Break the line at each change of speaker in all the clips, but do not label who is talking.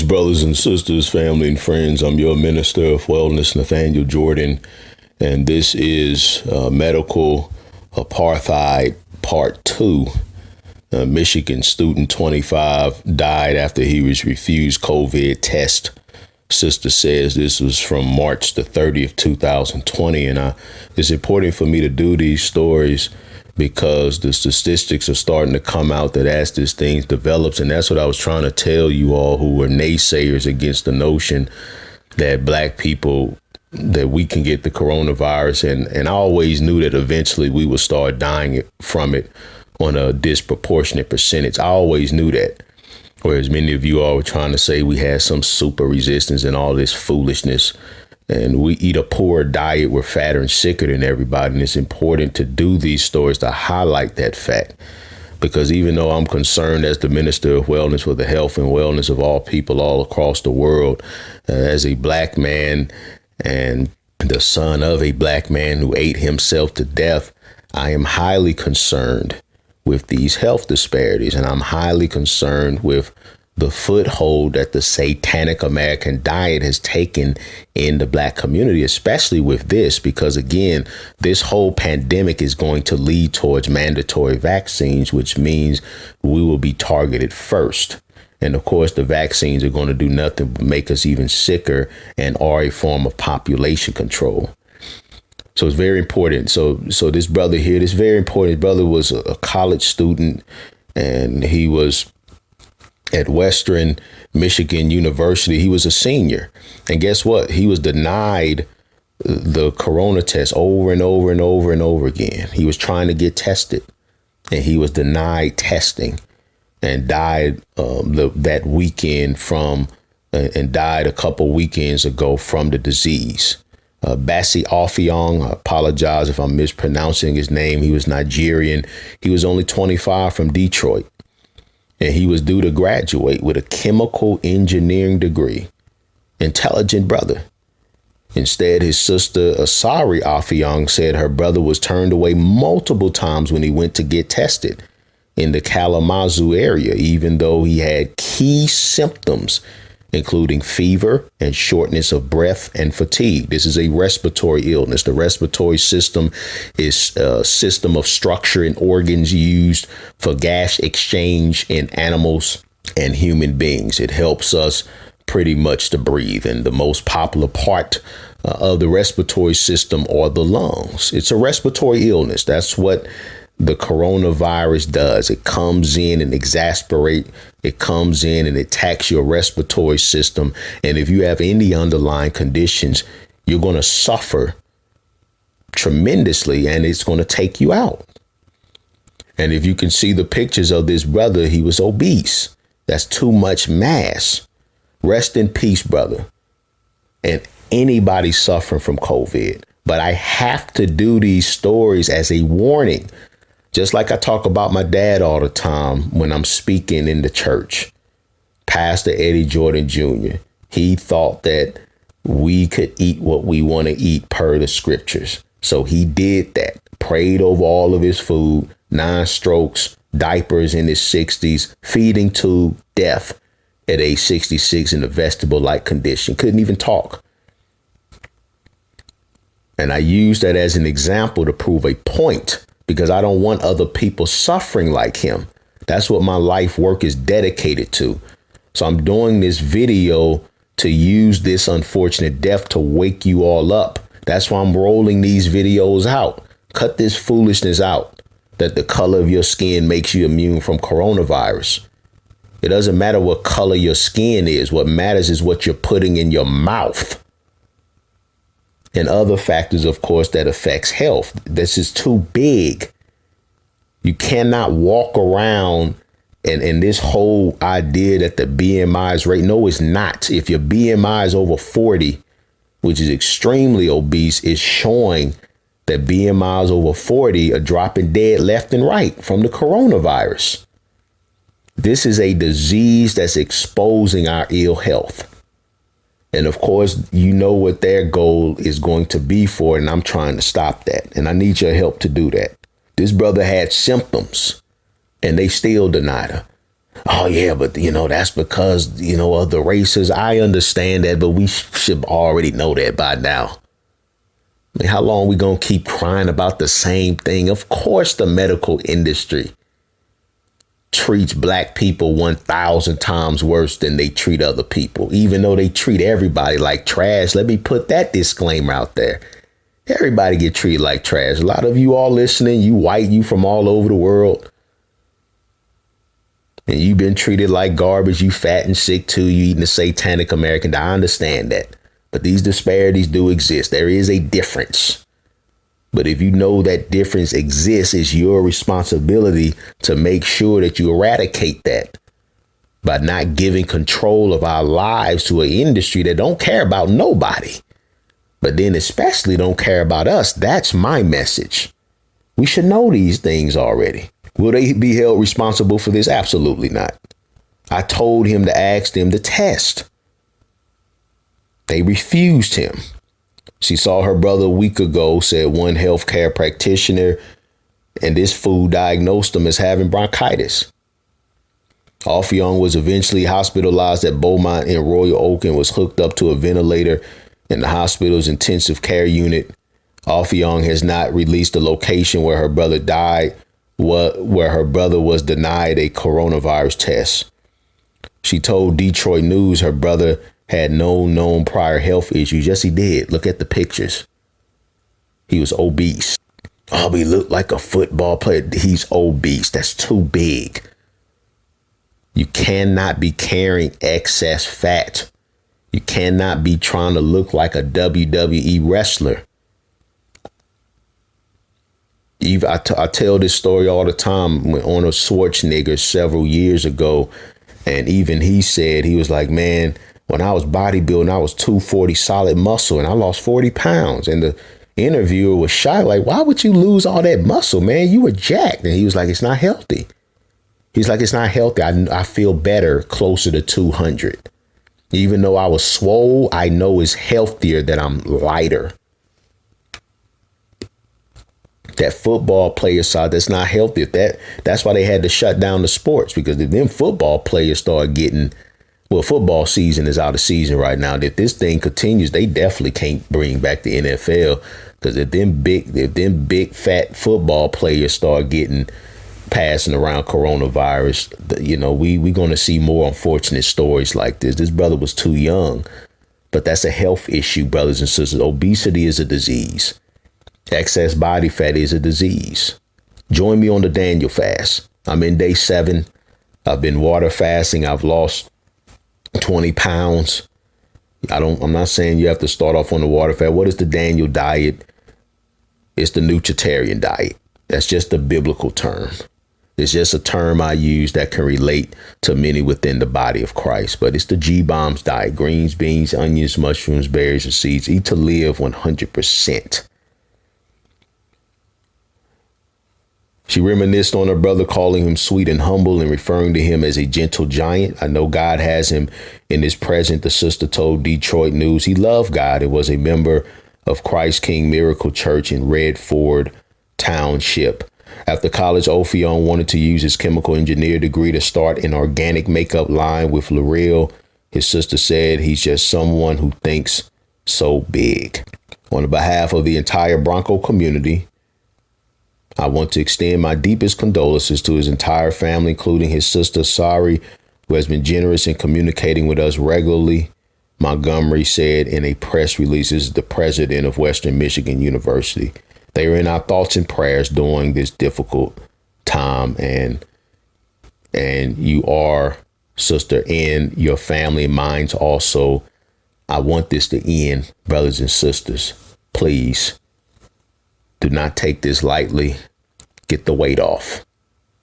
brothers and sisters, family and friends. I'm your minister of wellness, Nathaniel Jordan, and this is Medical Apartheid Part 2. Michigan student 25 died after he was refused COVID test. Sister says this was from March the 30th, 2020. And it's important for me to do these stories because the statistics are starting to come out that as this thing develops. And that's what I was trying to tell you all who were naysayers against the notion that black people, that we can get the coronavirus. And I always knew that eventually we would start dying from it on a disproportionate percentage. I always knew that. Whereas many of you all were trying to say we had some super resistance and all this foolishness. And we eat a poor diet. We're fatter and sicker than everybody. And it's important to do these stories to highlight that fact. Because even though I'm concerned as the minister of wellness for the health and wellness of all people all across the world, as a black man and the son of a black man who ate himself to death, I am highly concerned with these health disparities. And I'm highly concerned with the foothold that the satanic American diet has taken in the black community, especially with this, because, again, this whole pandemic is going to lead towards mandatory vaccines, which means we will be targeted first. And of course, the vaccines are going to do nothing but make us even sicker and are a form of population control. So it's very important. So this brother here, this very important. His brother was a college student, and he was at Western Michigan University. He was a senior. And guess what? He was denied the corona test over and over and over and over again. He was trying to get tested, and he was denied testing and died that weekend and died a couple weekends ago from the disease. Bassey Offiong, I apologize if I'm mispronouncing his name. He was Nigerian. He was only 25 from Detroit. And he was due to graduate with a chemical engineering degree. Intelligent brother. Instead, his sister, R.I.P. Offiong, said her brother was turned away multiple times when he went to get tested in the Kalamazoo area, even though he had key symptoms, including fever and shortness of breath and fatigue. This is a respiratory illness. The respiratory system is a system of structure and organs used for gas exchange in animals and human beings. It helps us pretty much to breathe. And the most popular part of the respiratory system are the lungs. It's a respiratory illness. That's what the coronavirus does. It comes in and it comes in and attacks your respiratory system. And if you have any underlying conditions, you're going to suffer tremendously, and it's going to take you out. And if you can see the pictures of this brother, he was obese. That's too much mass. Rest in peace, brother. And anybody suffering from COVID. But I have to do these stories as a warning. Just like I talk about my dad all the time when I'm speaking in the church, Pastor Eddie Jordan Jr., he thought that we could eat what we want to eat per the scriptures. So he did that, prayed over all of his food, 9 strokes, diapers in his 60s, feeding tube, death at age 66 in a vestibule-like condition, couldn't even talk. And I use that as an example to prove a point, because I don't want other people suffering like him. That's what my life work is dedicated to. So I'm doing this video to use this unfortunate death to wake you all up. That's why I'm rolling these videos out. Cut this foolishness out that the color of your skin makes you immune from coronavirus. It doesn't matter what color your skin is. What matters is what you're putting in your mouth. And other factors, of course, that affects health. This is too big. You cannot walk around and this whole idea that the BMI is right. No, it's not. If your BMI is over 40, which is extremely obese, is showing that BMIs over 40 are dropping dead left and right from the coronavirus. This is a disease that's exposing our ill health. And of course, you know what their goal is going to be for, and I'm trying to stop that. And I need your help to do that. This brother had symptoms, and they still denied her. Oh, yeah, but, that's because, of the races. I understand that, but we should already know that by now. I mean, how long we going to keep crying about the same thing? Of course, the medical industry treats black people 1,000 times worse than they treat other people, even though they treat everybody like trash. Let me put that disclaimer out there. Everybody get treated like trash. A lot of you all listening, you white, you from all over the world. And you've been treated like garbage. You fat and sick too. You eating the satanic American. I understand that. But these disparities do exist. There is a difference. But if you know that difference exists, it's your responsibility to make sure that you eradicate that by not giving control of our lives to an industry that don't care about nobody, but then especially don't care about us. That's my message. We should know these things already. Will they be held responsible for this? Absolutely not. I told him to ask them to test. They refused him. She saw her brother a week ago, said one healthcare practitioner, and this fool diagnosed him as having bronchitis. Offiong was eventually hospitalized at Beaumont in Royal Oak and was hooked up to a ventilator in the hospital's intensive care unit. Offiong has not released the location where her brother died, where her brother was denied a coronavirus test. She told Detroit News her brother had no known prior health issues. Yes, he did. Look at the pictures. He was obese. Oh, he looked like a football player. He's obese. That's too big. You cannot be carrying excess fat. You cannot be trying to look like a WWE wrestler. I tell this story all the time when Arnold Schwarzenegger several years ago. And even he said, he was like, man, when I was bodybuilding, I was 240 solid muscle and I lost 40 pounds. And the interviewer was shy, like, why would you lose all that muscle, man? You were jacked. And he was like, it's not healthy. He's like, it's not healthy. I feel better closer to 200. Even though I was swole, I know it's healthier that I'm lighter. That football player side, that's not healthy. That's why they had to shut down the sports, because if them football players start getting, well, football season is out of season right now. If this thing continues, they definitely can't bring back the NFL, because if them big fat football players start passing around coronavirus, we're going to see more unfortunate stories like this. This brother was too young, but that's a health issue, brothers and sisters. Obesity is a disease. Excess body fat is a disease. Join me on the Daniel fast. I'm in day 7. I've been water fasting. I've lost 20 pounds. I'm not saying you have to start off on the water fast. What is the Daniel diet? It's the nutritarian diet. That's just a biblical term. It's just a term I use that can relate to many within the body of Christ. But it's the G-Bombs diet: greens, beans, onions, mushrooms, berries, and seeds. Eat to live 100%. She reminisced on her brother, calling him sweet and humble and referring to him as a gentle giant. I know God has him in his presence, the sister told Detroit News. He loved God and was a member of Christ King Miracle Church in Redford Township. After college, Offiong wanted to use his chemical engineer degree to start an organic makeup line with L'Oreal. His sister said he's just someone who thinks so big. On the behalf of the entire Bronco community, I want to extend my deepest condolences to his entire family, including his sister, Sari, who has been generous in communicating with us regularly. Montgomery said in a press release. This is the president of Western Michigan University. They are in our thoughts and prayers during this difficult time. And you are, sister, in your family and minds also. I want this to end, brothers and sisters. Please do not take this lightly. Get the weight off.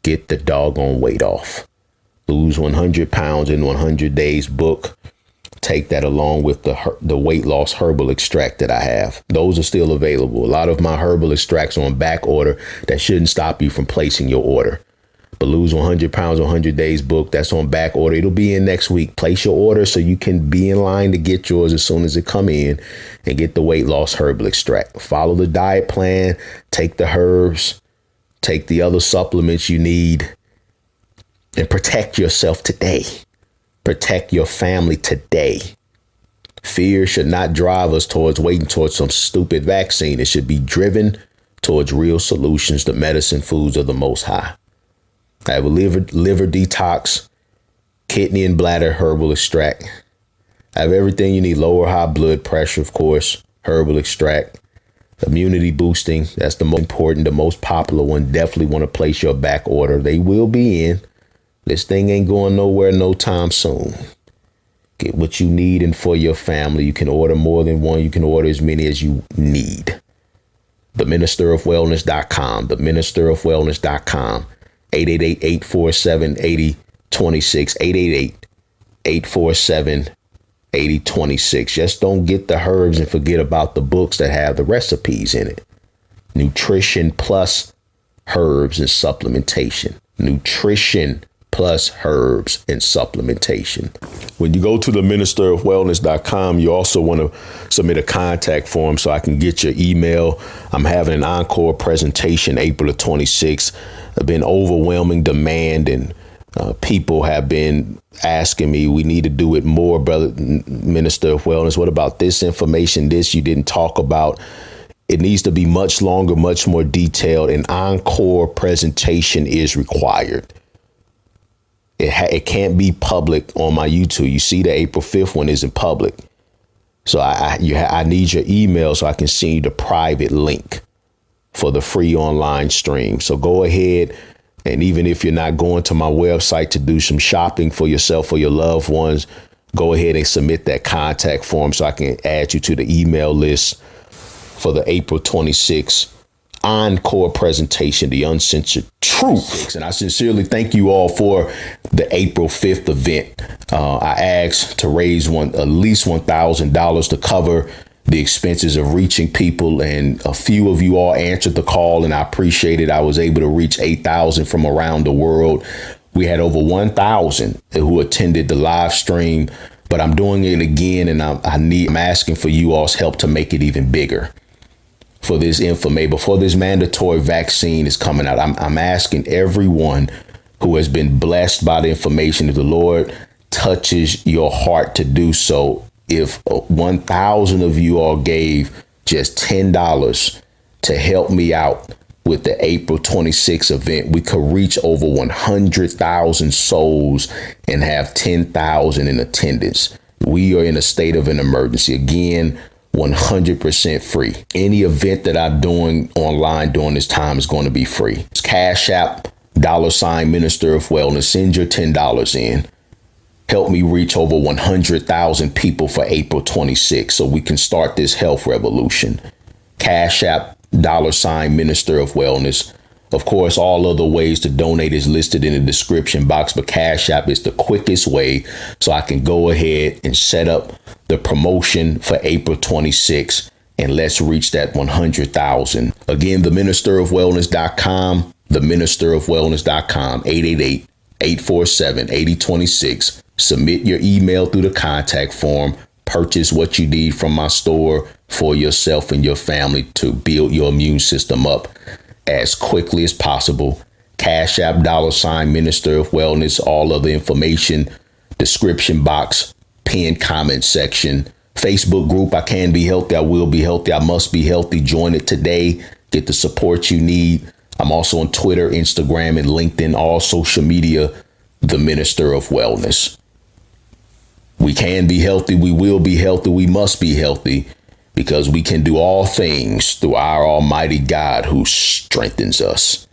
Get the doggone weight off. Lose 100 pounds in 100 days book. Take that along with the weight loss herbal extract that I have. Those are still available. A lot of my herbal extracts are on back order. That shouldn't stop you from placing your order. But Lose 100 Pounds 100 Days book, that's on back order. It'll be in next week. Place your order so you can be in line to get yours as soon as it come in, and get the weight loss herbal extract. Follow the diet plan. Take the herbs. Take the other supplements you need. and protect yourself today. Protect your family today. Fear should not drive us towards waiting towards some stupid vaccine. It should be driven towards real solutions. The medicine foods of the Most High. I have a liver detox, kidney and bladder herbal extract. I have everything you need. Lower high blood pressure, of course, herbal extract. Immunity boosting. That's the most important, the most popular one. Definitely want to place your back order. They will be in. This thing ain't going nowhere no time soon. Get what you need and for your family. You can order more than one. You can order as many as you need. TheMinisterOfWellness.com. TheMinisterOfWellness.com. 888-847-8026. 888-847-8026. Just don't get the herbs and forget about the books that have the recipes in it. Nutrition plus herbs and supplementation. Nutrition plus herbs and supplementation. When you go to theministerofwellness.com, you also want to submit a contact form so I can get your email. I'm having an encore presentation April the 26th. I've been overwhelming demand, and people have been asking me, we need to do it more, brother Minister of Wellness. What about this information? This you didn't talk about. It needs to be much longer, much more detailed. An encore presentation is required. It can't be public on my YouTube. You see, the April 5th one isn't public. So I need your email so I can send you the private link for the free online stream. So go ahead. And even if you're not going to my website to do some shopping for yourself or your loved ones, go ahead and submit that contact form so I can add you to the email list for the April 26th encore presentation, The Uncensored Truth. And I sincerely thank you all for the April 5th event. I asked to raise at least $1,000 to cover the expenses of reaching people, and a few of you all answered the call, and I appreciate it. I was able to reach 8,000 from around the world. We had over 1,000 who attended the live stream, but I'm doing it again, and I'm asking for you all's help to make it even bigger. For this information, before this mandatory vaccine is coming out, I'm asking everyone who has been blessed by the information, if the Lord touches your heart to do so, if 1,000 of you all gave just $10 to help me out with the April 26th event, we could reach over 100,000 souls and have 10,000 in attendance. We are in a state of an emergency. Again, 100% free. Any event that I'm doing online during this time is going to be free. It's Cash App, $Minister of Wellness. Send your $10 in. Help me reach over 100,000 people for April 26th so we can start this health revolution. Cash App, $Minister of Wellness. Of course, all other ways to donate is listed in the description box, but Cash App is the quickest way so I can go ahead and set up the promotion for April 26th, and let's reach that 100,000. Again, theministerofwellness.com, theministerofwellness.com, 888-847-8026. Submit your email through the contact form. Purchase what you need from my store for yourself and your family to build your immune system up as quickly as possible. Cash App, $Minister of Wellness. All of the information, description box, pinned comment section. Facebook group, I can be healthy, I will be healthy, I must be healthy. Join it today. Get the support you need. I'm also on Twitter, Instagram, and LinkedIn, all social media, the Minister of Wellness. We can be healthy, we will be healthy, we must be healthy, because we can do all things through our Almighty God who strengthens us.